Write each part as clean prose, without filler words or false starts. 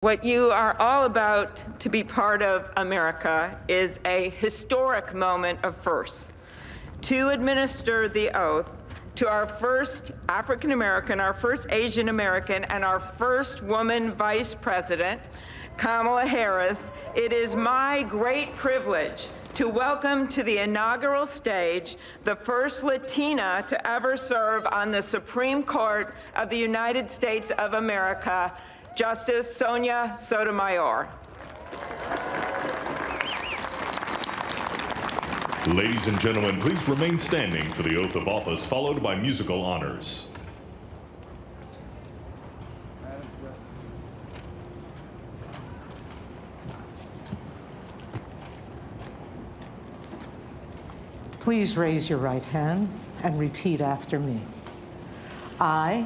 What you are all about to be part of, America, is a historic moment of firsts. To administer the oath to our first African American, our first Asian American, and our first woman vice president, Kamala Harris, it is my great privilege to welcome to the inaugural stage the first Latina to ever serve on the Supreme Court of the United States of America, Justice Sonia Sotomayor. Ladies and gentlemen, please remain standing for the oath of office, followed by musical honors. Please raise your right hand and repeat after me. I,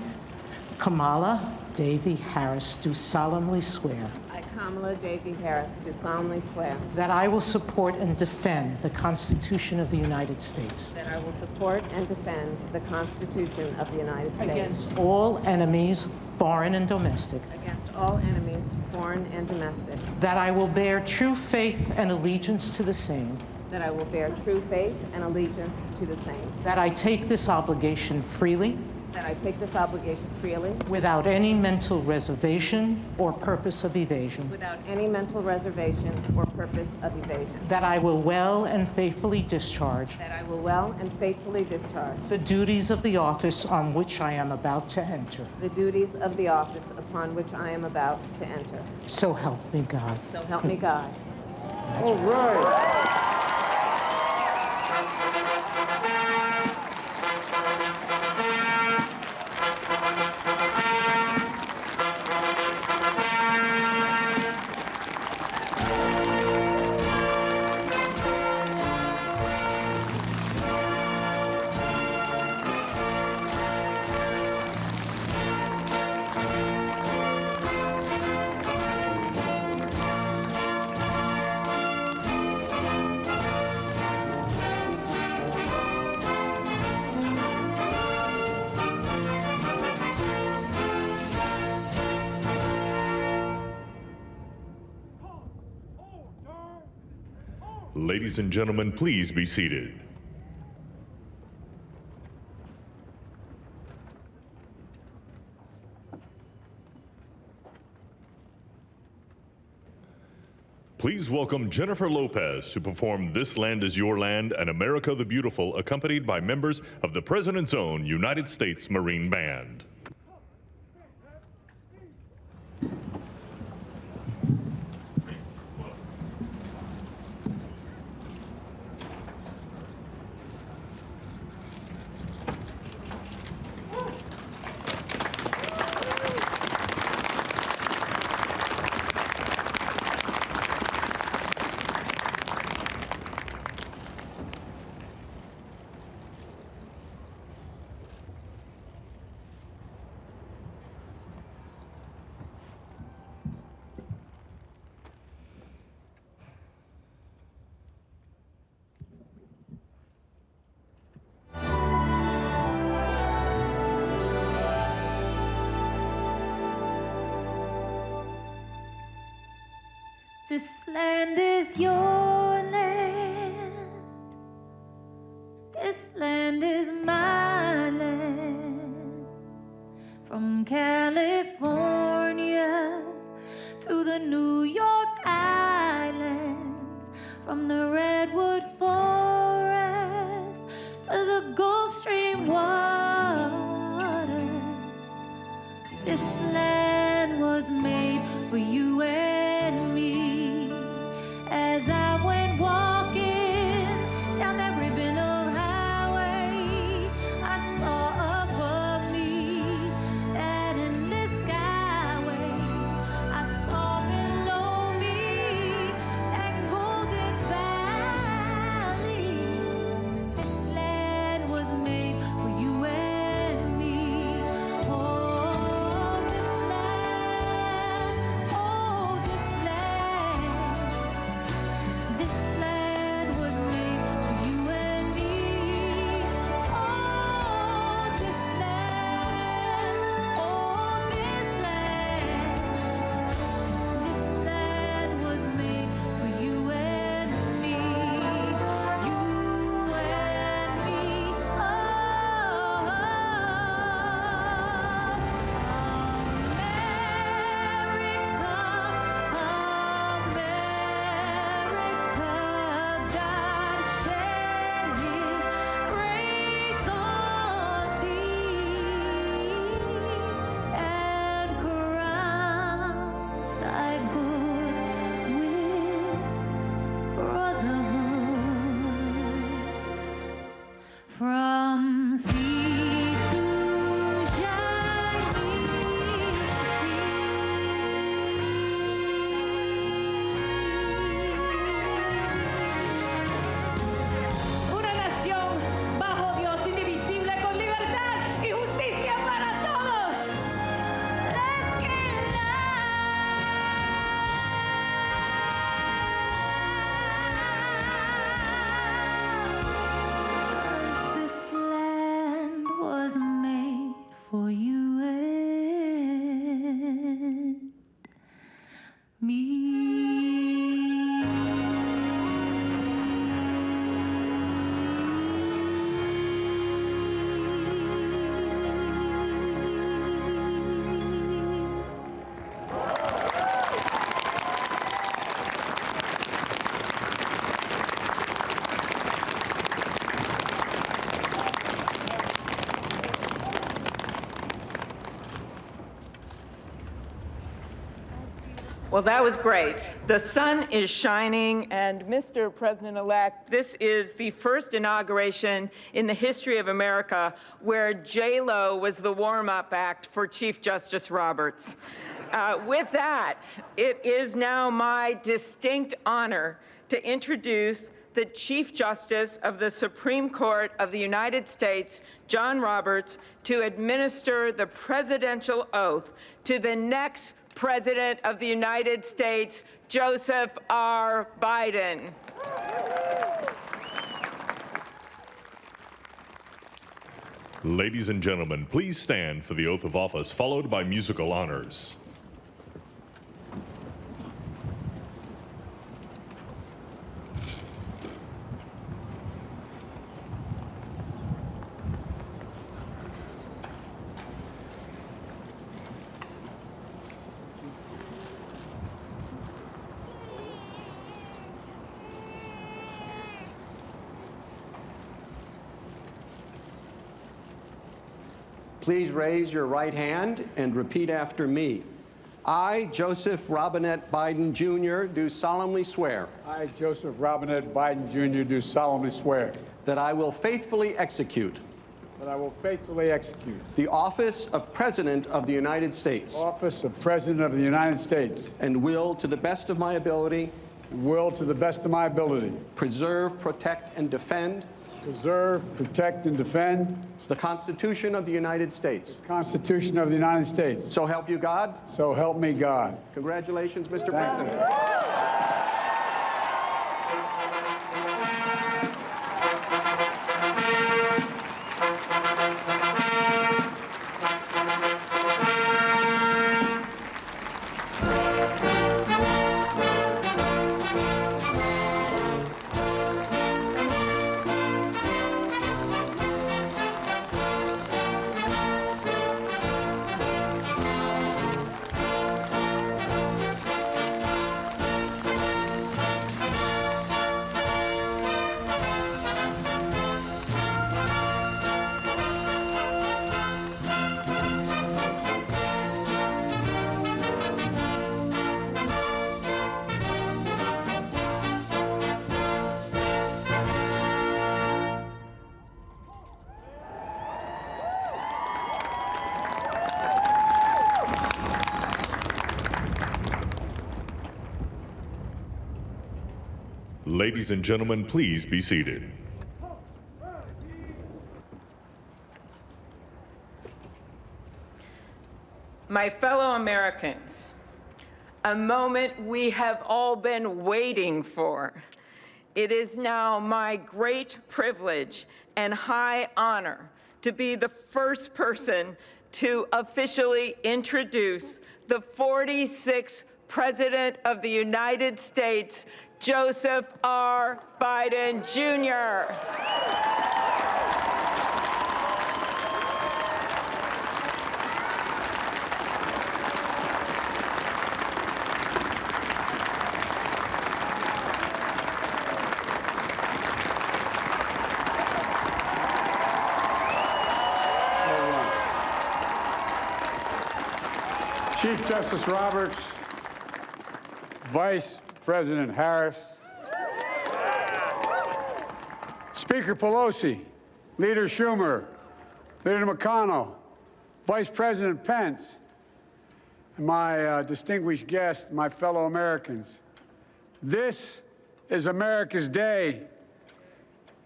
Kamala Davy Harris, do solemnly swear I, Kamala Davy Harris, do solemnly swear that I will support and defend the Constitution of the United States that I will support and defend the Constitution of the United States against all enemies, foreign and domestic, against all enemies, foreign and domestic, that I will bear true faith and allegiance to the same, that I will bear true faith and allegiance to the same, that I take this obligation freely, that I take this obligation freely, without any mental reservation or purpose of evasion, without any mental reservation or purpose of evasion, that I will well and faithfully discharge that I will well and faithfully discharge the duties of the office on which I am about to enter. the duties of the office upon which I am about to enter. So help me God. So help me God. All right. Ladies and gentlemen, please be seated. Please welcome Jennifer Lopez to perform This Land Is Your Land and America the Beautiful, accompanied by members of the President's Own United States Marine Band. This land is your land. This land is my land. From California to the New York Islands, from the Redwood Forest to the Gulf Stream waters. This land was made for you and me. As I went walking down that ribbon of highway, I saw above me that endless skyway. I saw below me that golden valley. This land was made for you and me. Oh, this land, oh, this Well, that was great. The sun is shining, and Mr. President-elect, this is the first inauguration in the history of America where J-Lo was the warm-up act for Chief Justice Roberts. With that, it is now my distinct honor to introduce the Chief Justice of the Supreme Court of the United States, John Roberts, to administer the presidential oath to the next President of the United States, Joseph R. Biden. Ladies and gentlemen, please stand for the oath of office, followed by musical honors. Please raise your right hand and repeat after me. I, Joseph Robinette Biden, Jr., do solemnly swear I, Joseph Robinette Biden, Jr., do solemnly swear that I will faithfully execute that I will faithfully execute the office of President of the United States the office of President of the United States and will, to the best of my ability, and will, to the best of my ability, preserve, protect, and defend preserve, protect, and defend the Constitution of the United States. the Constitution of the United States. So help you God. So help me God. Congratulations, Mr. Thank you. President. Ladies and gentlemen, please be seated. My fellow Americans, a moment we have all been waiting for. It is now my great privilege and high honor to be the first person to officially introduce the 46th President of the United States, Joseph R. Biden, Jr. Chief Justice Roberts, Vice President Harris, Speaker Pelosi, Leader Schumer, Leader McConnell, Vice President Pence, and my distinguished guests, my fellow Americans. This is America's day.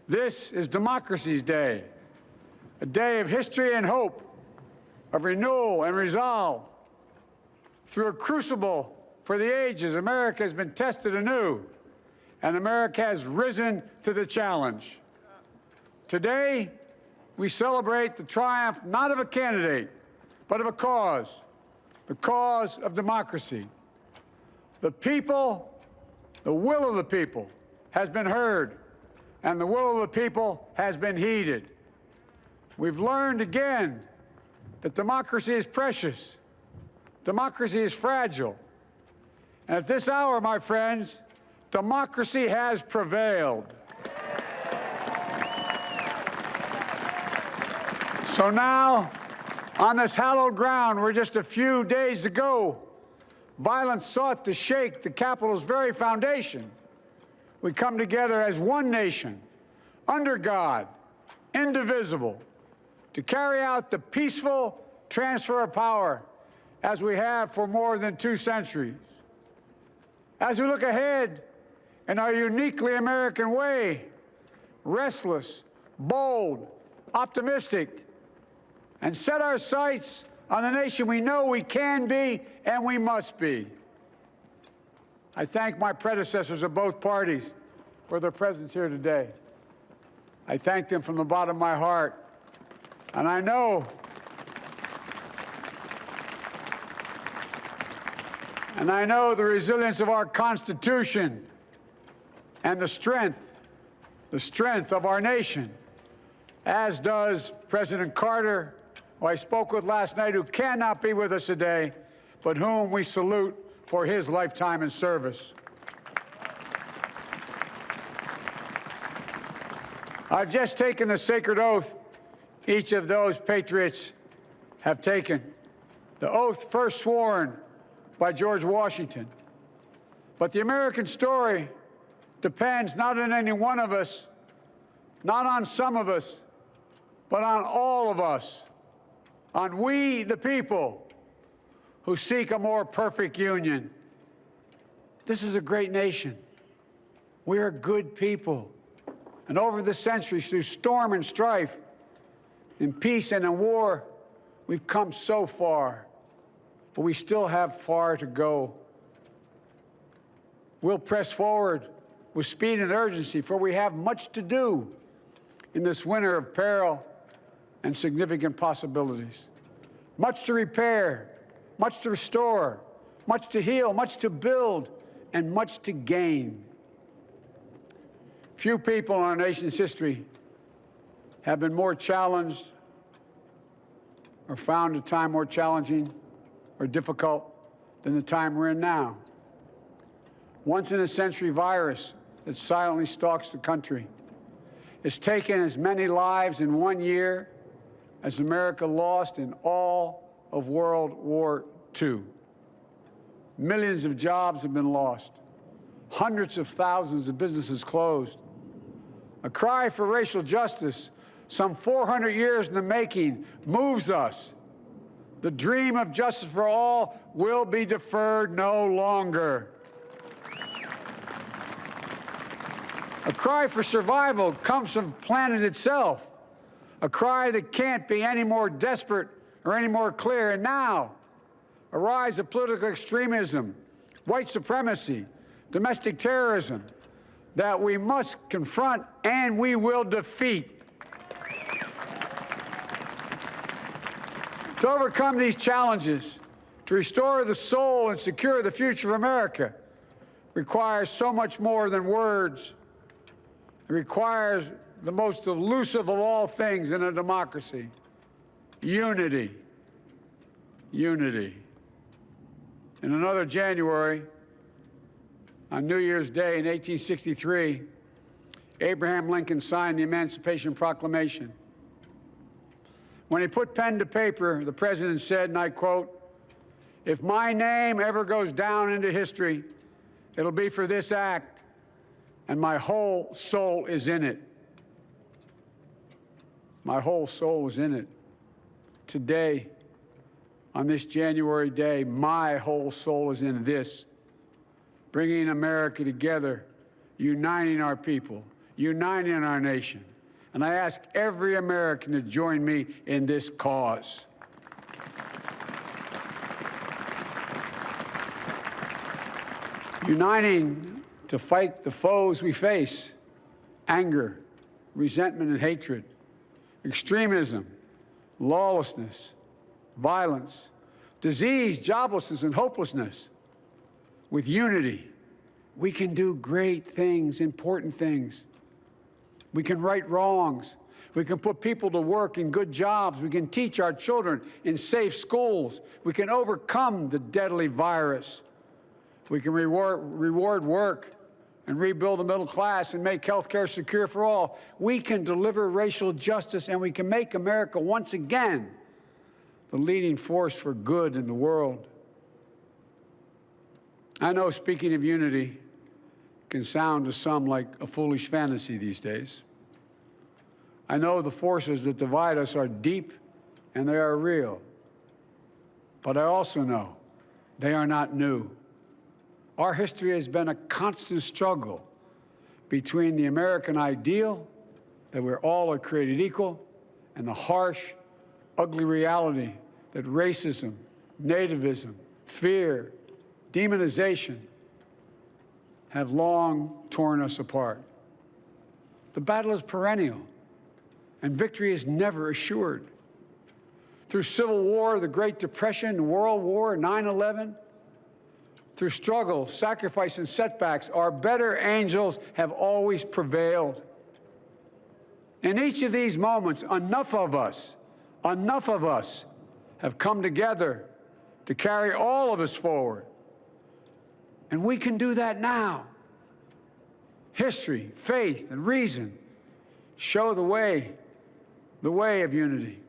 This is democracy's day, a day of history and hope, of renewal and resolve. Through a crucible for the ages, America has been tested anew, and America has risen to the challenge. Today, we celebrate the triumph not of a candidate, but of a cause, the cause of democracy. The people, the will of the people has been heard, and the will of the people has been heeded. We've learned again that democracy is precious. Democracy is fragile. And at this hour, my friends, democracy has prevailed. So now, on this hallowed ground where just a few days ago, violence sought to shake the Capitol's very foundation, we come together as one nation, under God, indivisible, to carry out the peaceful transfer of power as we have for more than 2 centuries. As we look ahead in our uniquely American way, restless, bold, optimistic, and set our sights on the nation we know we can be and we must be. I thank my predecessors of both parties for their presence here today. I thank them from the bottom of my heart. And I know the resilience of our Constitution and the strength of our nation, as does President Carter, who I spoke with last night, who cannot be with us today, but whom we salute for his lifetime in service. I've just taken the sacred oath each of those patriots have taken, the oath first sworn by George Washington. But the American story depends not on any one of us, not on some of us, but on all of us, on we, the people, who seek a more perfect union. This is a great nation. We are good people. And over the centuries, through storm and strife, in peace and in war, we've come so far, but we still have far to go. We'll press forward with speed and urgency, for we have much to do in this winter of peril and significant possibilities. Much to repair, much to restore, much to heal, much to build, and much to gain. Few people in our nation's history have been more challenged or found a time more challenging or difficult than the time we're in now. Once-in-a-century virus that silently stalks the country has taken as many lives in 1 year as America lost in all of World War II. Millions of jobs have been lost. Hundreds of thousands of businesses closed. A cry for racial justice, some 400 years in the making, moves us. The dream of justice for all will be deferred no longer. A cry for survival comes from the planet itself, a cry that can't be any more desperate or any more clear. And now, a rise of political extremism, white supremacy, domestic terrorism, that we must confront and we will defeat. To overcome these challenges, to restore the soul and secure the future of America, requires so much more than words. It requires the most elusive of all things in a democracy: unity. Unity. In another January, on New Year's Day in 1863, Abraham Lincoln signed the Emancipation Proclamation. When he put pen to paper, the president said, and I quote, "If my name ever goes down into history, it'll be for this act, and my whole soul is in it." My whole soul is in it. Today, on this January day, my whole soul is in this, bringing America together, uniting our people, uniting our nation. And I ask every American to join me in this cause. Uniting to fight the foes we face: anger, resentment and hatred, extremism, lawlessness, violence, disease, joblessness, and hopelessness. With unity, we can do great things, important things. We can right wrongs. We can put people to work in good jobs. We can teach our children in safe schools. We can overcome the deadly virus. We can reward work and rebuild the middle class and make health care secure for all. We can deliver racial justice, and we can make America once again the leading force for good in the world. I know speaking of unity can sound to some like a foolish fantasy these days. I know the forces that divide us are deep and they are real. But I also know they are not new. Our history has been a constant struggle between the American ideal that we're all are created equal and the harsh, ugly reality that racism, nativism, fear, demonization have long torn us apart. The battle is perennial, and victory is never assured. Through Civil War, the Great Depression, World War, 9/11, through struggle, sacrifice, and setbacks, our better angels have always prevailed. In each of these moments, enough of us have come together to carry all of us forward. And we can do that now. History, faith, and reason show the way of unity.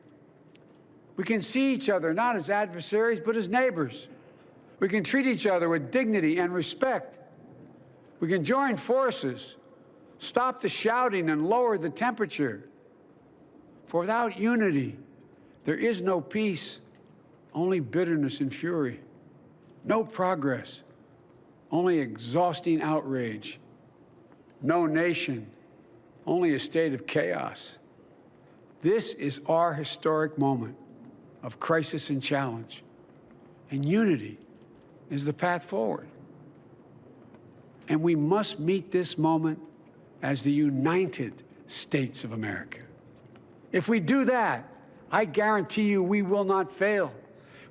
We can see each other not as adversaries, but as neighbors. We can treat each other with dignity and respect. We can join forces, stop the shouting, and lower the temperature. For without unity, there is no peace, only bitterness and fury. No progress, only exhausting outrage. No nation, only a state of chaos. This is our historic moment of crisis and challenge, and unity is the path forward. And we must meet this moment as the United States of America. If we do that, I guarantee you we will not fail.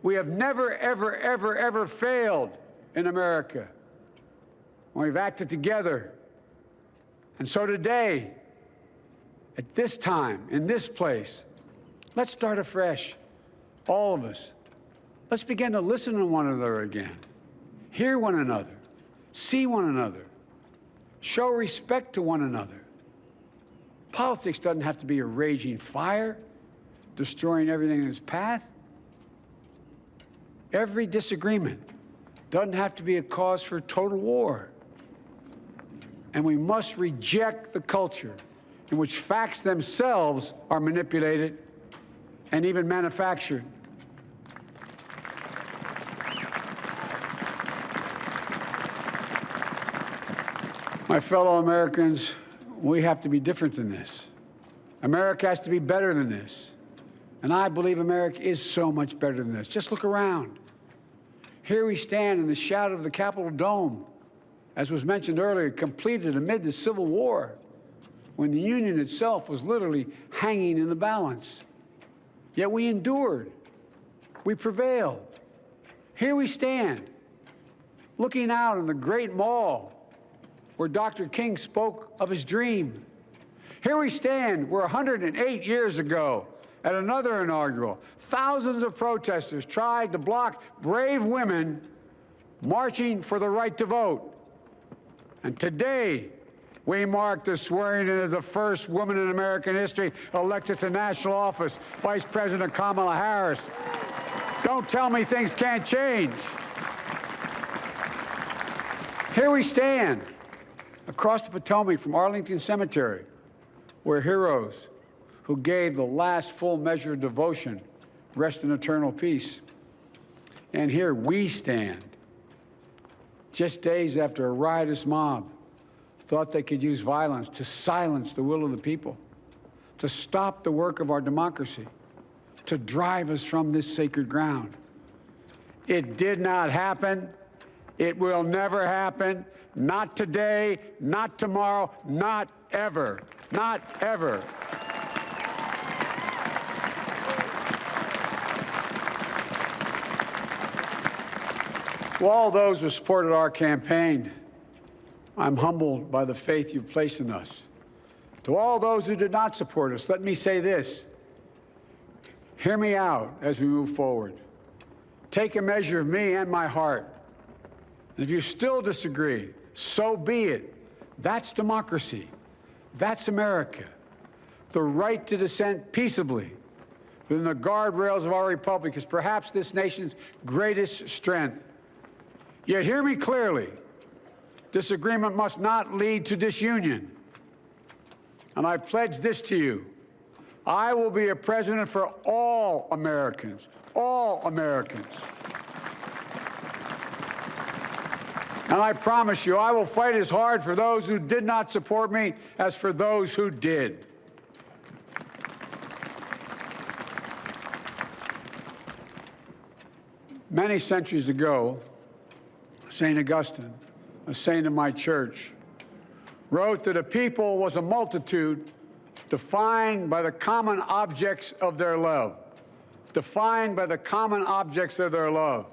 We have never, ever, ever, ever failed in America when we've acted together. And so today, at this time, in this place, let's start afresh, all of us. Let's begin to listen to one another again, hear one another, see one another, show respect to one another. Politics doesn't have to be a raging fire, destroying everything in its path. Every disagreement doesn't have to be a cause for total war. And we must reject the culture in which facts themselves are manipulated and even manufactured. My fellow Americans, we have to be different than this. America has to be better than this. And I believe America is so much better than this. Just look around. Here we stand in the shadow of the Capitol Dome, as was mentioned earlier, completed amid the Civil War, when the Union itself was literally hanging in the balance. Yet we endured. We prevailed. Here we stand, looking out on the great mall where Dr. King spoke of his dream. Here we stand where 108 years ago, at another inaugural, thousands of protesters tried to block brave women marching for the right to vote. And today, we mark the swearing in of the first woman in American history elected to national office, Vice President Kamala Harris. Don't tell me things can't change. Here we stand across the Potomac from Arlington Cemetery, where heroes who gave the last full measure of devotion rest in eternal peace. And here we stand, just days after a riotous mob thought they could use violence to silence the will of the people, to stop the work of our democracy, to drive us from this sacred ground. It did not happen. It will never happen. Not today, not tomorrow, not ever. Not ever. To all those who supported our campaign, I'm humbled by the faith you've placed in us. To all those who did not support us, let me say this. Hear me out as we move forward. Take a measure of me and my heart. And if you still disagree, so be it. That's democracy. That's America. The right to dissent peaceably within the guardrails of our republic is perhaps this nation's greatest strength. Yet hear me clearly. Disagreement must not lead to disunion. And I pledge this to you. I will be a president for all Americans. All Americans. And I promise you, I will fight as hard for those who did not support me as for those who did. Many centuries ago, St. Augustine, a saint of my church, wrote that a people was a multitude defined by the common objects of their love. Defined by the common objects of their love.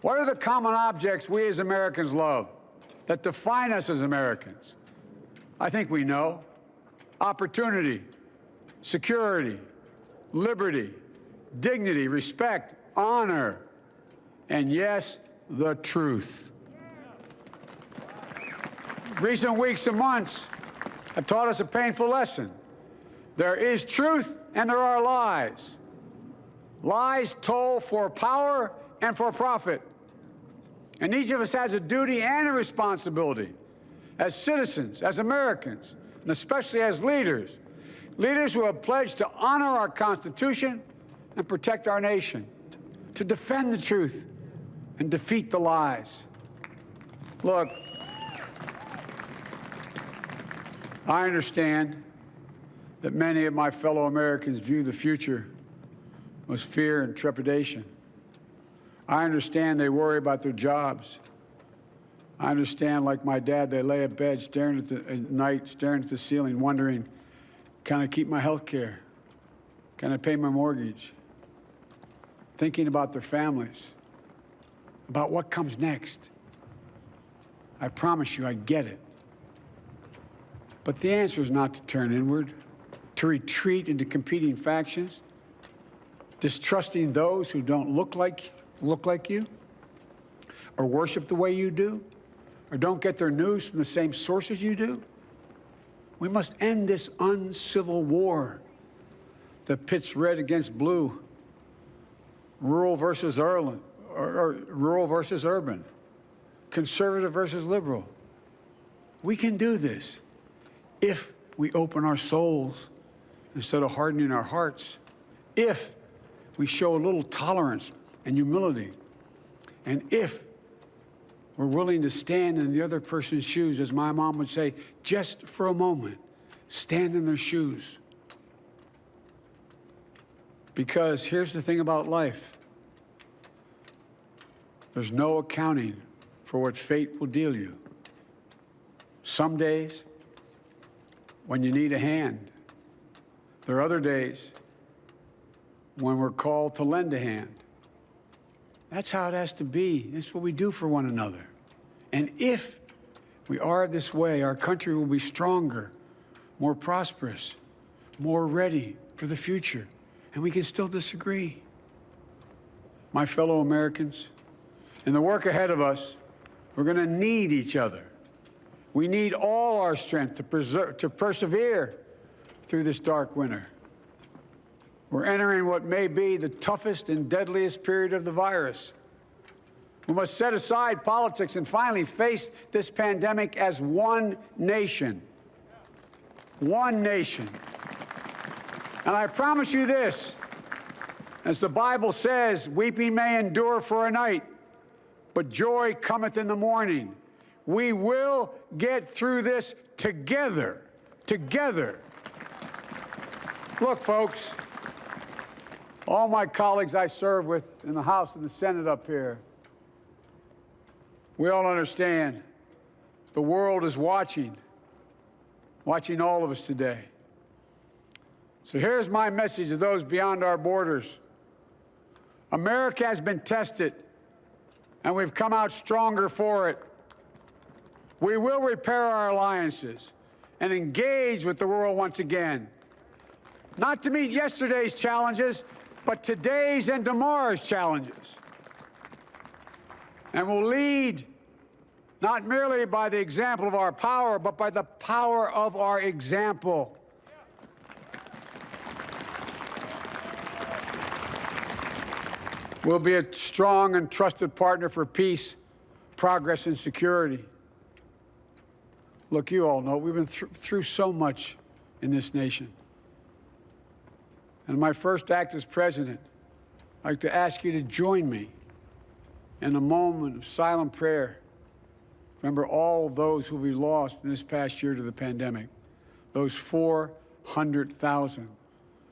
What are the common objects we as Americans love that define us as Americans? I think we know. Opportunity, security, liberty, dignity, respect, honor, and yes, the truth. Recent weeks and months have taught us a painful lesson. There is truth and there are lies. Lies told for power and for profit. And each of us has a duty and a responsibility as citizens, as Americans, and especially as leaders. Leaders who have pledged to honor our Constitution and protect our nation, to defend the truth and defeat the lies. Look, I understand that many of my fellow Americans view the future with fear and trepidation. I understand they worry about their jobs. I understand, like my dad, they lay at bed at night, staring at the ceiling, wondering, can I keep my health care? Can I pay my mortgage? Thinking about their families, about what comes next. I promise you, I get it. But the answer is not to turn inward, to retreat into competing factions, distrusting those who don't look like you, or worship the way you do, or don't get their news from the same sources you do. We must end this uncivil war that pits red against blue, rural versus urban, conservative versus liberal. We can do this if we open our souls instead of hardening our hearts, if we show a little tolerance and humility, and if we're willing to stand in the other person's shoes, as my mom would say, just for a moment, stand in their shoes. Because here's the thing about life. There's no accounting for what fate will deal you. Some days, when you need a hand. There are other days when we're called to lend a hand. That's how it has to be. That's what we do for one another. And if we are this way, our country will be stronger, more prosperous, more ready for the future. And we can still disagree. My fellow Americans, in the work ahead of us, we're going to need each other. We need all our strength to persevere through this dark winter. We're entering what may be the toughest and deadliest period of the virus. We must set aside politics and finally face this pandemic as one nation. One nation. And I promise you this, as the Bible says, weeping may endure for a night, but joy cometh in the morning. We will get through this together. Together. Look, folks, all my colleagues I serve with in the House and the Senate up here, we all understand the world is watching all of us today. So here's my message to those beyond our borders. America has been tested, and we've come out stronger for it. We will repair our alliances and engage with the world once again, not to meet yesterday's challenges, but today's and tomorrow's challenges. And we'll lead not merely by the example of our power, but by the power of our example. We'll be a strong and trusted partner for peace, progress, and security. Look, you all know we've been through so much in this nation. And my first act as president, I'd like to ask you to join me in a moment of silent prayer. Remember all those who we lost in this past year to the pandemic, those 400,000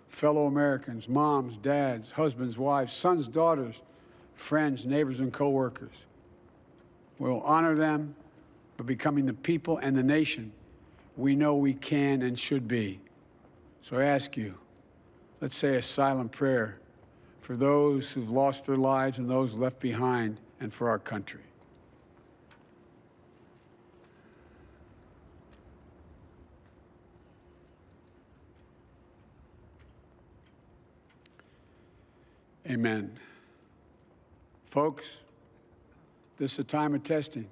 fellow Americans, moms, dads, husbands, wives, sons, daughters, friends, neighbors, and coworkers. We'll honor them by becoming the people and the nation we know we can and should be. So I ask you, let's say a silent prayer for those who've lost their lives and those left behind, and for our country. Amen. Folks, this is a time of testing.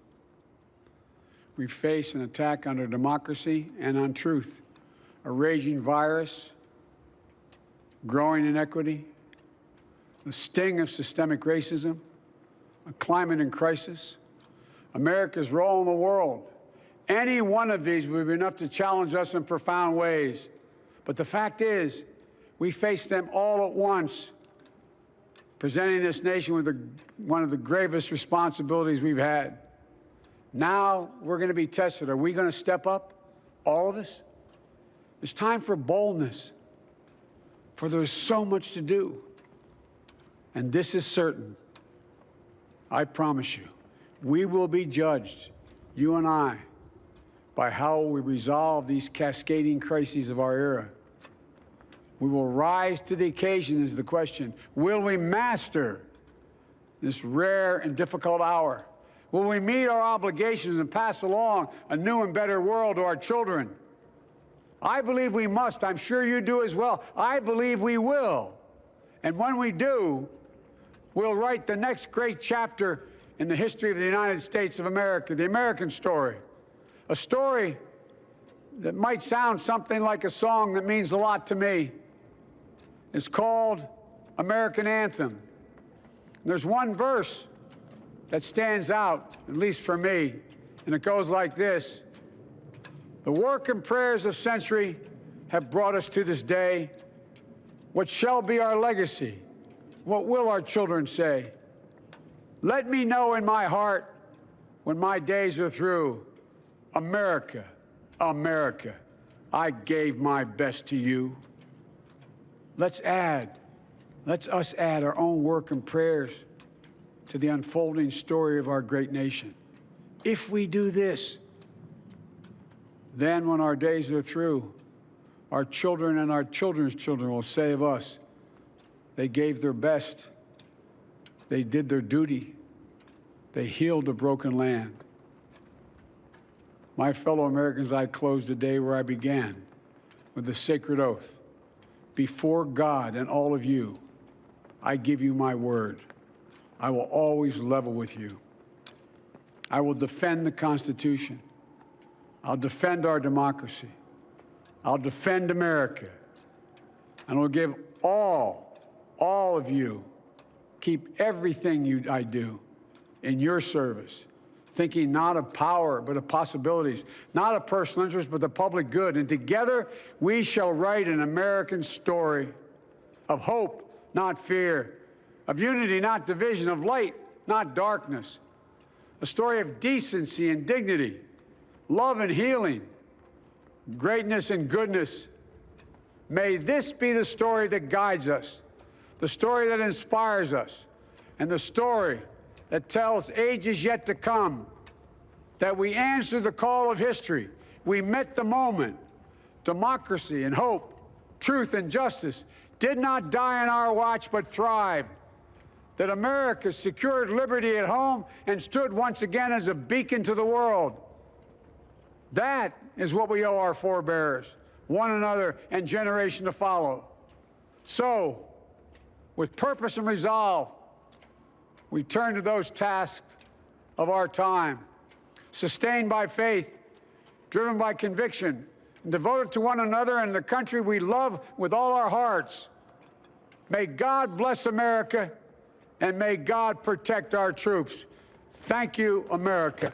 We face an attack on our democracy and on truth, a raging virus, growing inequity, the sting of systemic racism, a climate in crisis, America's role in the world. Any one of these would be enough to challenge us in profound ways. But the fact is, we face them all at once, presenting this nation with one of the gravest responsibilities we've had. Now we're going to be tested. Are we going to step up, all of us? It's time for boldness, for there's so much to do. And this is certain. I promise you, we will be judged, you and I, by how we resolve these cascading crises of our era. We will rise to the occasion is the question. Will we master this rare and difficult hour? Will we meet our obligations and pass along a new and better world to our children? I believe we must. I'm sure you do as well. I believe we will. And when we do, we'll write the next great chapter in the history of the United States of America, the American story. A story that might sound something like a song that means a lot to me. It's called American Anthem. There's one verse that stands out, at least for me, and it goes like this. The work and prayers of century have brought us to this day. What shall be our legacy? What will our children say? Let me know in my heart when my days are through. America, America, I gave my best to you. Let's us add our own work and prayers to the unfolding story of our great nation. If we do this, then when our days are through, our children and our children's children will say of us, they gave their best, they did their duty, they healed a broken land. My fellow Americans, I close the day where I began, with the sacred oath. Before God and all of you, I give you my word. I will always level with you. I will defend the Constitution. I'll defend our democracy. I'll defend America. And I'll give all of you, keep everything I do in your service, thinking not of power, but of possibilities, not of personal interest, but the public good. And together, we shall write an American story of hope, not fear, of unity, not division, of light, not darkness, a story of decency and dignity, love and healing, greatness and goodness. May this be the story that guides us, the story that inspires us, and the story that tells ages yet to come that we answered the call of history. We met the moment. Democracy and hope, truth and justice did not die on our watch, but thrived. that America secured liberty at home and stood once again as a beacon to the world. That is what we owe our forebears, one another, and generation to follow. So, with purpose and resolve, we turn to those tasks of our time, sustained by faith, driven by conviction, and devoted to one another and the country we love with all our hearts. May God bless America, and may God protect our troops. Thank you, America.